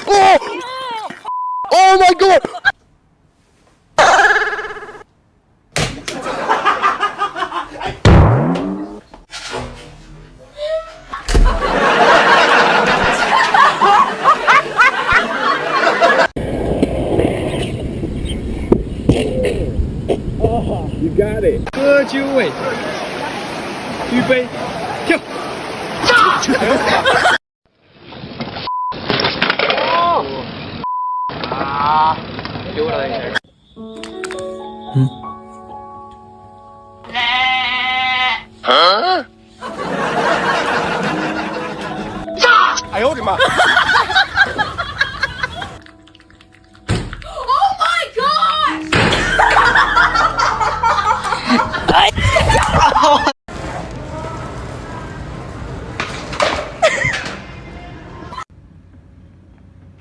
Oh! Oh my god! You got it. 歌就位，预备，跳！丢了一下。哎呦我的妈！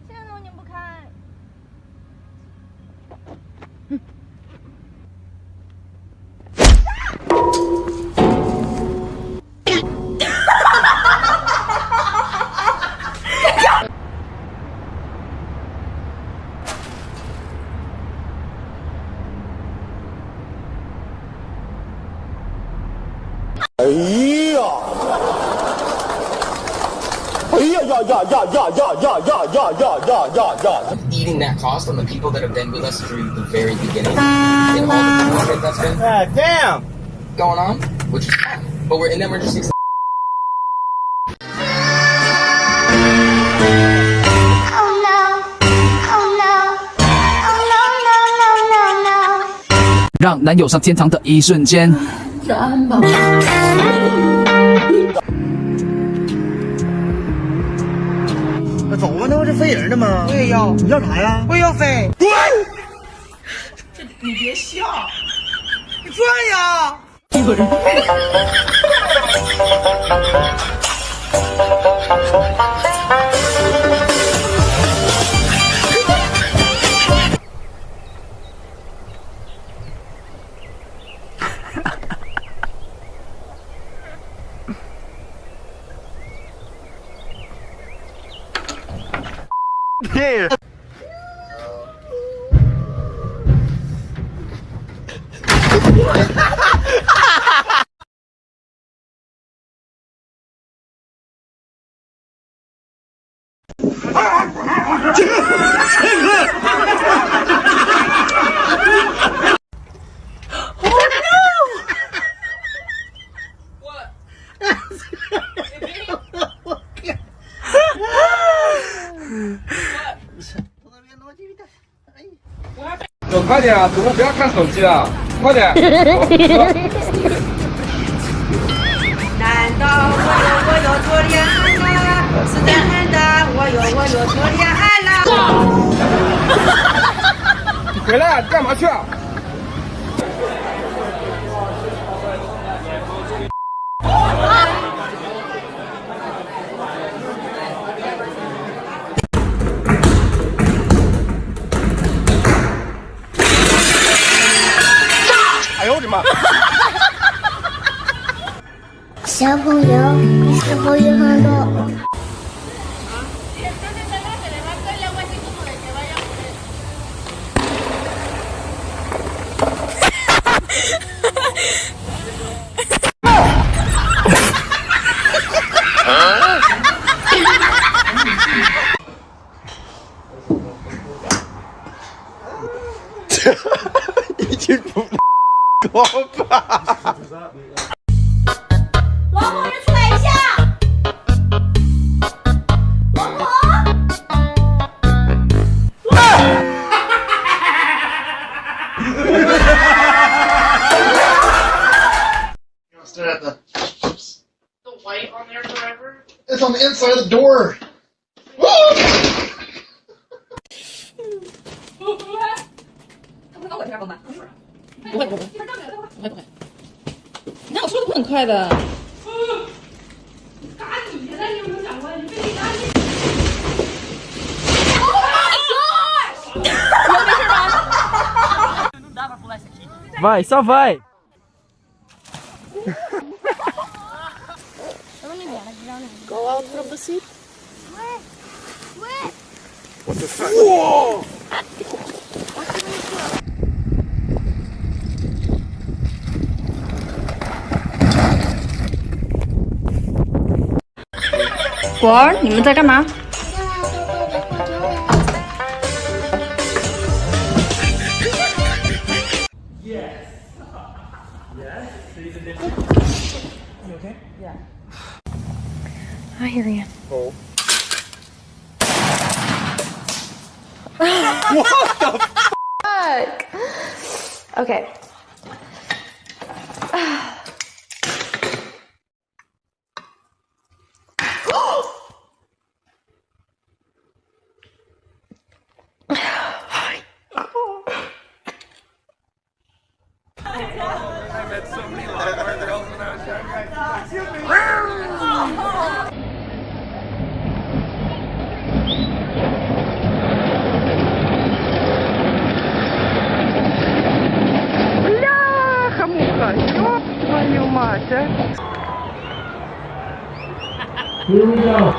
现在怎么拧不开？哎呀！哎呀呀呀呀呀呀呀呀呀呀呀呀！ Eating that cost on the people that have been with us through the very beginning and all the bullshit that's been Damn! going on, which is fine. But and then we're just Oh 让男友上天堂的一瞬间。安吧。那走吧，那不是飞人的吗？我也要。你要啥呀？我也要飞。滚！你别笑，你转呀！一个人。Here. What? 走快点啊！走了不要看手机了，快点！难道我又做恋爱了？是真的，我又做恋爱了。你回来，你干嘛去啊？哎呦我的妈！小朋友，你是否有很多？已经不高吧？老婆，你出来一下！老婆。Stare at the white on there forever? It's on the inside of the door. 不会，你看我说的不很快的。嘎你的，你有没有想过你被你嘎你 ？Oh my god！ 没事吧？ Não dá pra pular isso aqui. Vai, só vai. Go out from the seat. 果儿，你们在干嘛？I hear you. Oh. Fuck. Okay. I met so many Lockmore girls when I was younger. Бляха-муха, ёб твою мать, а! Here we go.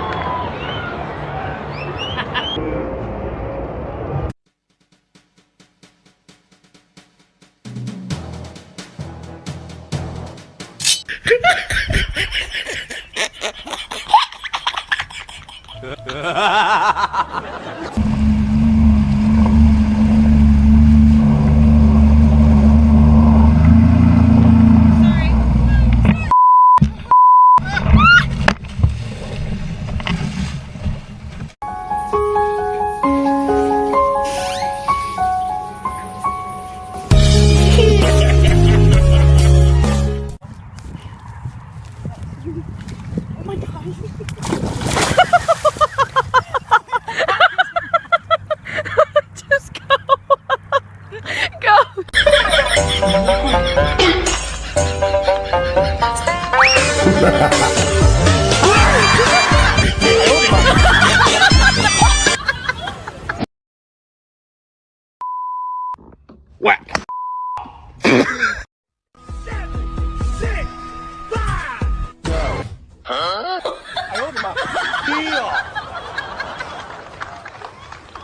Whack.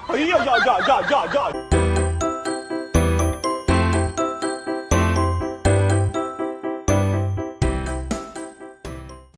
哎呀呀呀呀呀呀！